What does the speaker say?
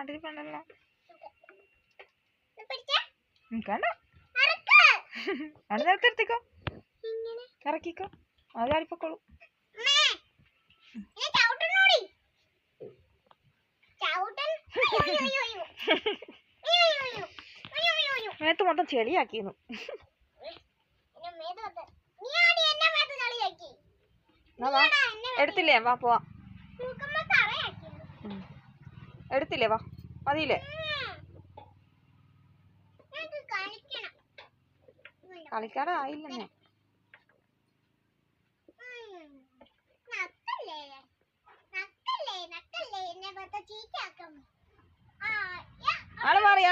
മിണ്ടാണ്ടിരിപ്പണ്ടല്ലോ. വേണ്ട അത് നേരത്തെടുത്തിക്കോ, ഇറക്കിക്കോ, അത് അടിപ്പൊക്കോളൂ. മേത്ത് മൊത്തം ചെളിയാക്കിന്നു. എടുത്തില്ലേ? വാ പോവാ. എടുത്തില്ലേ? വാ, മതിയില്ലേ? കളിക്കാതെ ആയില്ലെന്നെ. ആള് മാറി.